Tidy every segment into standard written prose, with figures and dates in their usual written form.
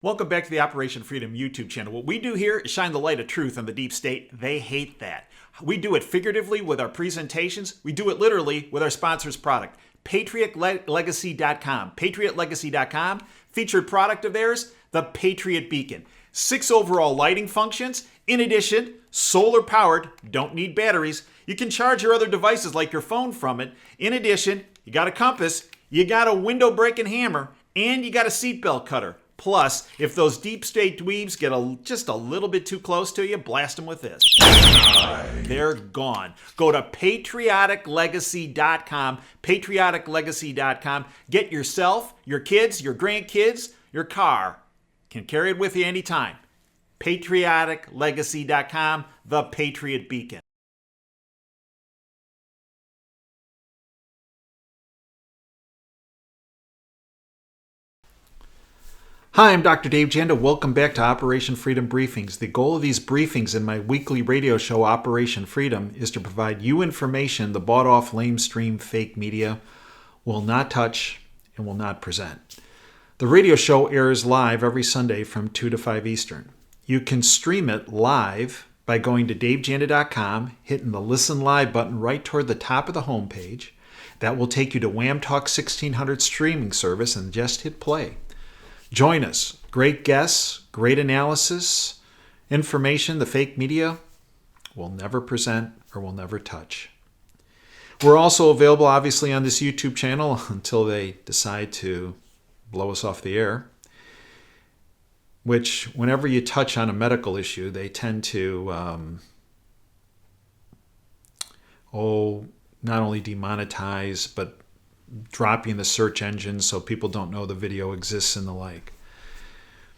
Welcome back to the Operation Freedom YouTube channel. What we do here is shine the light of truth on the deep state. They hate that. We do it figuratively with our presentations. We do it literally with our sponsor's product, PatriotLegacy.com. PatriotLegacy.com, featured product of theirs, the Patriot Beacon. 6 overall lighting functions. In addition, solar powered, don't need batteries. You can charge your other devices like your phone from it. In addition, you got a compass, you got a window breaking hammer, and you got a seatbelt cutter. Plus, if those deep state dweebs get just a little bit too close to you, blast them with this. They're gone. Go to patrioticlegacy.com, patrioticlegacy.com. Get yourself, your kids, your grandkids, your car. Can carry it with you anytime. patrioticlegacy.com, the Patriot Beacon. Hi, I'm Dr. Dave Janda. Welcome back to Operation Freedom Briefings. The goal of these briefings in my weekly radio show, Operation Freedom, is to provide you information the bought-off, lamestream, fake media will not touch and will not present. The radio show airs live every Sunday from 2 to 5 Eastern. You can stream it live by going to davejanda.com, hitting the Listen Live button right toward the top of the homepage. That will take you to Wham Talk 1600 streaming service, and just hit play. Join us. Great guests, great analysis, information the fake media will never present or will never touch. We're also available, obviously, on this YouTube channel until they decide to blow us off the air, which whenever you touch on a medical issue, they tend to, not only demonetize, but drop you in the search engine so people don't know the video exists and the like.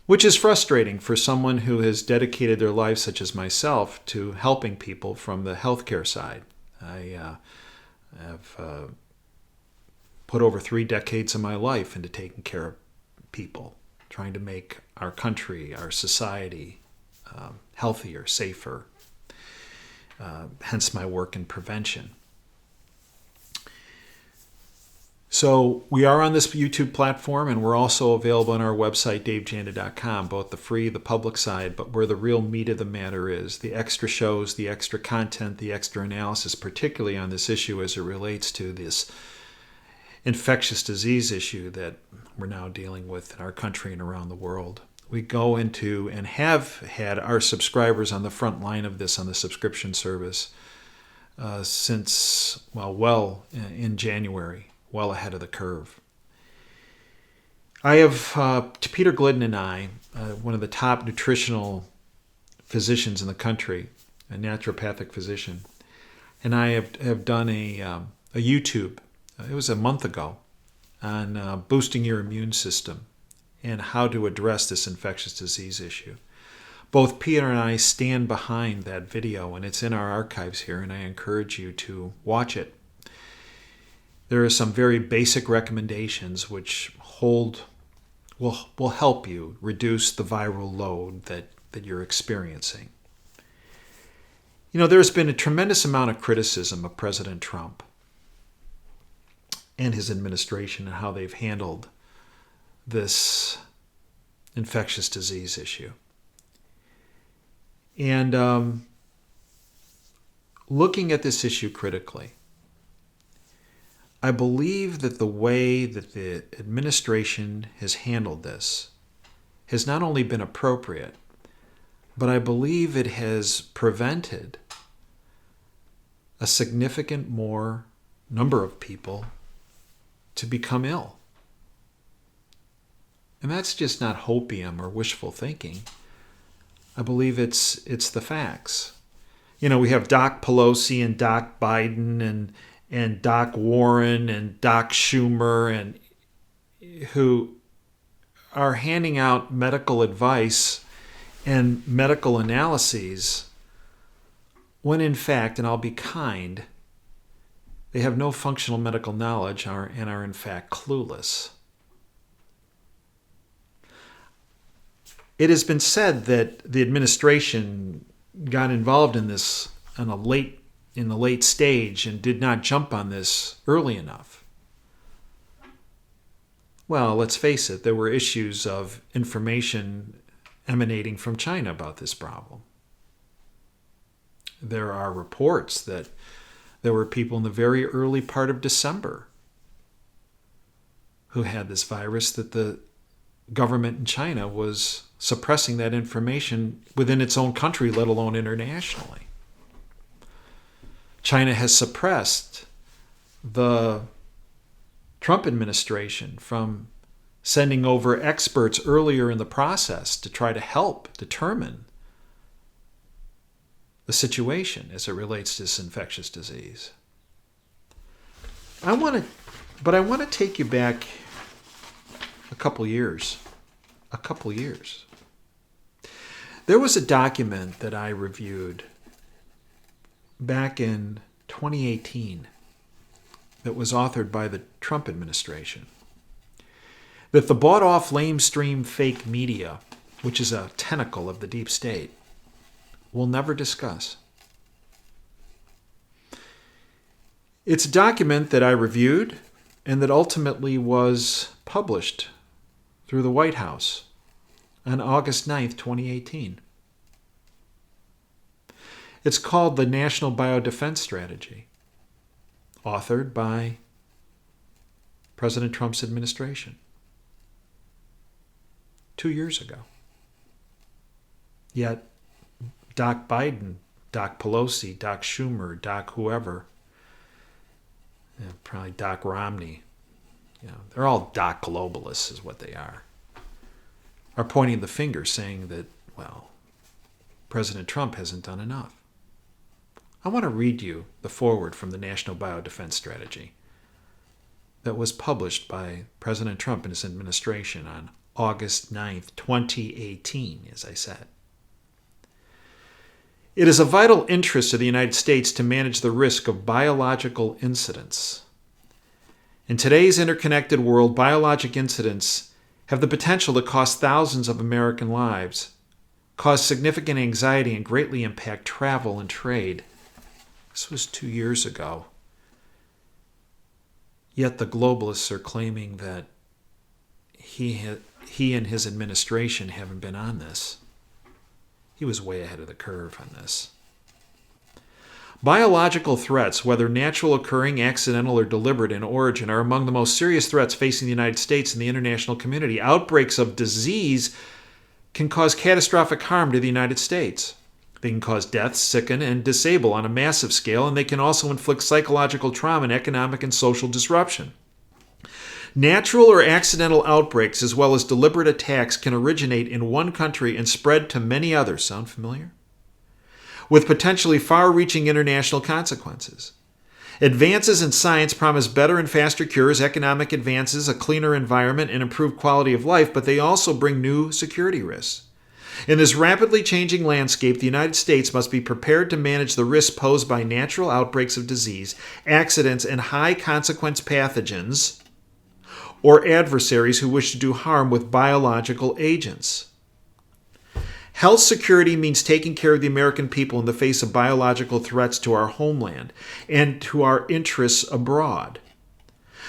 Which is frustrating for someone who has dedicated their life, such as myself, to helping people from the healthcare side. I have put over 3 decades of my life into taking care of people, trying to make our country, our society healthier, safer, hence my work in prevention. So we are on this YouTube platform, and we're also available on our website, davejanda.com, both the free, the public side, but where the real meat of the matter is, the extra shows, the extra content, the extra analysis, particularly on this issue as it relates to this infectious disease issue that we're now dealing with in our country and around the world. We go into and have had our subscribers on the front line of this on the subscription service since, in January. Well ahead of the curve. I have, to Peter Glidden and I, one of the top nutritional physicians in the country, a naturopathic physician, and I have done a YouTube, it was a month ago, on boosting your immune system and how to address this infectious disease issue. Both Peter and I stand behind that video, and it's in our archives here, and I encourage you to watch it. There are some very basic recommendations which will help you reduce the viral load that you're experiencing. You know, there's been a tremendous amount of criticism of President Trump and his administration and how they've handled this infectious disease issue. And looking at this issue critically, I believe that the way that the administration has handled this has not only been appropriate, but I believe it has prevented a significant more number of people to become ill. And that's just not hopium or wishful thinking. I believe it's the facts. You know, we have Doc Pelosi and Doc Biden and Doc Warren and Doc Schumer, and who are handing out medical advice and medical analyses when in fact, and I'll be kind, they have no functional medical knowledge and are in fact clueless. It has been said that the administration got involved in this in the late stage and did not jump on this early enough. Well, let's face it, there were issues of information emanating from China about this problem. There are reports that there were people in the very early part of December who had this virus, that the government in China was suppressing that information within its own country, let alone internationally. China has suppressed the Trump administration from sending over experts earlier in the process to try to help determine the situation as it relates to this infectious disease. I want to take you back a couple years. There was a document that I reviewed back in 2018 that was authored by the Trump administration, that the bought-off lamestream fake media, which is a tentacle of the deep state, will never discuss. It's a document that I reviewed and that ultimately was published through the White House on August 9th, 2018. It's called the National Biodefense Strategy, authored by President Trump's administration 2 years ago. Yet Doc Biden, Doc Pelosi, Doc Schumer, Doc whoever, probably Doc Romney, they're all Doc globalists is what they are pointing the finger saying that, well, President Trump hasn't done enough. I want to read you the foreword from the National Biodefense Strategy that was published by President Trump and his administration on August 9th, 2018, as I said. It is a vital interest of the United States to manage the risk of biological incidents. In today's interconnected world, biologic incidents have the potential to cost thousands of American lives, cause significant anxiety, and greatly impact travel and trade. This was 2 years ago. Yet the globalists are claiming that he and his administration haven't been on this. He was way ahead of the curve on this. Biological threats, whether natural occurring, accidental, or deliberate in origin, are among the most serious threats facing the United States and the international community. Outbreaks of disease can cause catastrophic harm to the United States. They can cause death, sicken, and disable on a massive scale, and they can also inflict psychological trauma and economic and social disruption. Natural or accidental outbreaks, as well as deliberate attacks, can originate in one country and spread to many others. Sound familiar? With potentially far-reaching international consequences. Advances in science promise better and faster cures, economic advances, a cleaner environment, and improved quality of life, but they also bring new security risks. In this rapidly changing landscape, the United States must be prepared to manage the risks posed by natural outbreaks of disease, accidents, and high-consequence pathogens or adversaries who wish to do harm with biological agents. Health security means taking care of the American people in the face of biological threats to our homeland and to our interests abroad.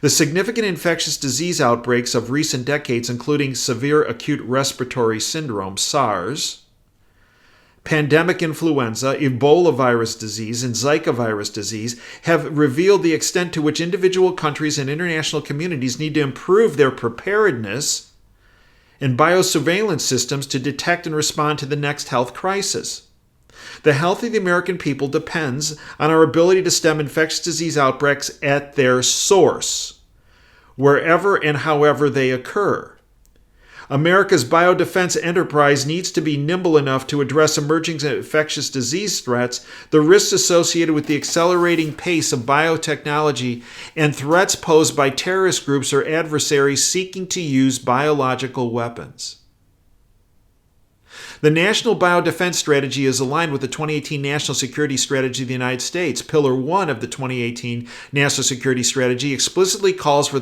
The significant infectious disease outbreaks of recent decades, including severe acute respiratory syndrome, SARS, pandemic influenza, Ebola virus disease, and Zika virus disease, have revealed the extent to which individual countries and international communities need to improve their preparedness and biosurveillance systems to detect and respond to the next health crisis. The health of the American people depends on our ability to stem infectious disease outbreaks at their source, wherever and however they occur. America's biodefense enterprise needs to be nimble enough to address emerging infectious disease threats, the risks associated with the accelerating pace of biotechnology, and threats posed by terrorist groups or adversaries seeking to use biological weapons. The National Biodefense Strategy is aligned with the 2018 National Security Strategy of the United States. Pillar 1 of the 2018 National Security Strategy explicitly calls for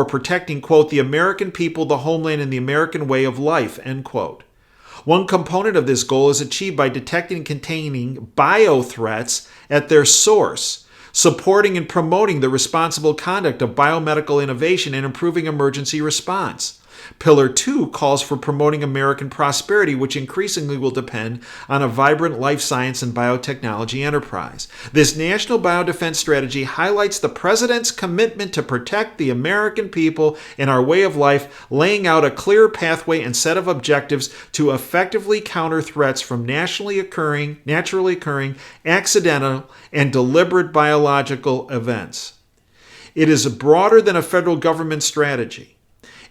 protecting, quote, the American people, the homeland, and the American way of life, end quote. One component of this goal is achieved by detecting and containing bio threats at their source, supporting and promoting the responsible conduct of biomedical innovation and improving emergency response. Pillar 2 calls for promoting American prosperity, which increasingly will depend on a vibrant life science and biotechnology enterprise. This national biodefense strategy highlights the President's commitment to protect the American people and our way of life, laying out a clear pathway and set of objectives to effectively counter threats from naturally occurring, accidental, and deliberate biological events. It is broader than a federal government strategy.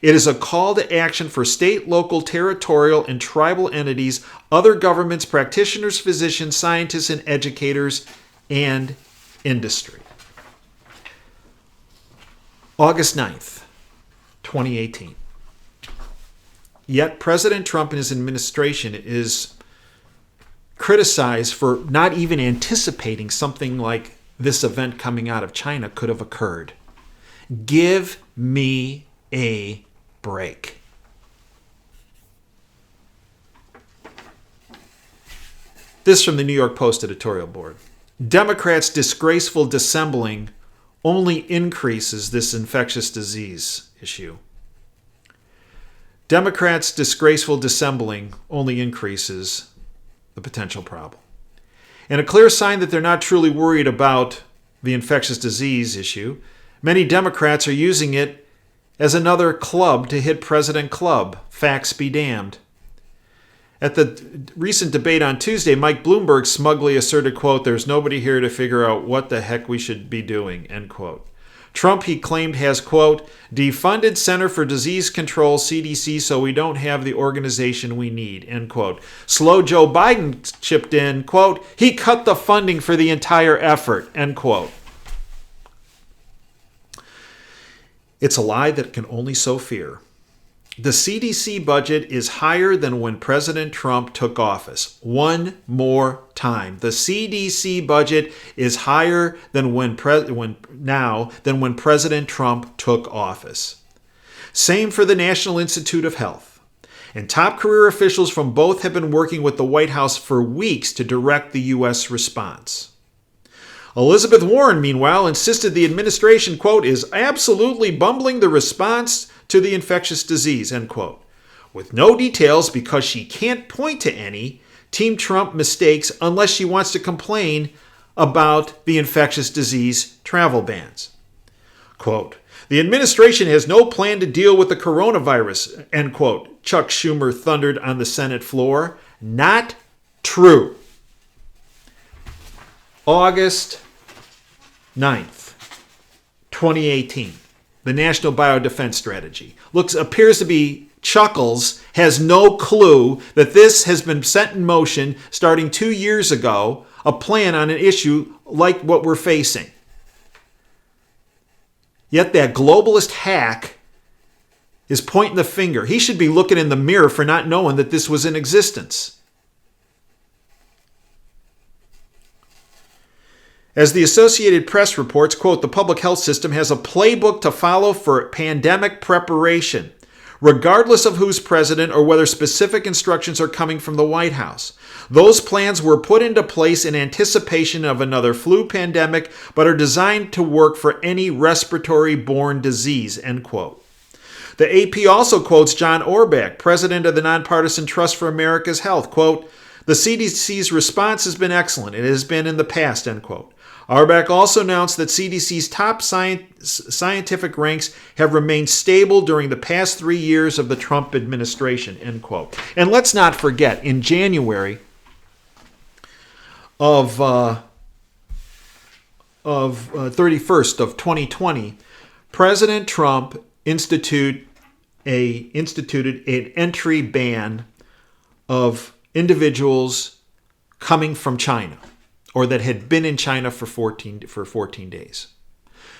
It is a call to action for state, local, territorial, and tribal entities, other governments, practitioners, physicians, scientists, and educators, and industry. August 9th, 2018. Yet President Trump and his administration is criticized for not even anticipating something like this event coming out of China could have occurred. Give me a break. This from the New York Post editorial board. Democrats' disgraceful dissembling only increases this infectious disease issue. Democrats' disgraceful dissembling only increases the potential problem. And a clear sign that they're not truly worried about the infectious disease issue, many Democrats are using it as another club to hit President Club. Facts be damned. At the recent debate on Tuesday, Mike Bloomberg smugly asserted, quote, "There's nobody here to figure out what the heck we should be doing," end quote. Trump, he claimed, has, quote, "defunded Center for Disease Control, CDC, so we don't have the organization we need," end quote. Slow Joe Biden chipped in, quote, "He cut the funding for the entire effort," end quote. It's a lie that can only sow fear. The CDC budget is higher than when President Trump took office. One more time. The CDC budget is higher than when President Trump took office. Same for the National Institute of Health. And top career officials from both have been working with the White House for weeks to direct the U.S. response. Elizabeth Warren, meanwhile, insisted the administration, quote, "is absolutely bumbling the response to the infectious disease," end quote. With no details because she can't point to any, Team Trump mistakes unless she wants to complain about the infectious disease travel bans. Quote, "The administration has no plan to deal with the coronavirus," end quote, Chuck Schumer thundered on the Senate floor. Not true. August 9th, 2018. The National Biodefense Strategy. Appears to be Chuckles has no clue that this has been set in motion starting 2 years ago, a plan on an issue like what we're facing. Yet that globalist hack is pointing the finger. He should be looking in the mirror for not knowing that this was in existence. As the Associated Press reports, quote, "the public health system has a playbook to follow for pandemic preparation, regardless of who's president or whether specific instructions are coming from the White House. Those plans were put into place in anticipation of another flu pandemic, but are designed to work for any respiratory-borne disease," end quote. The AP also quotes John Orbach, president of the Nonpartisan Trust for America's Health, quote, "the CDC's response has been excellent. It has been in the past," end quote. Orbach also announced that CDC's top scientific ranks have remained stable during the past 3 years of the Trump administration, end quote. And let's not forget, in January of 31st of 2020, President Trump instituted an entry ban of individuals coming from China, or that had been in China for 14 days.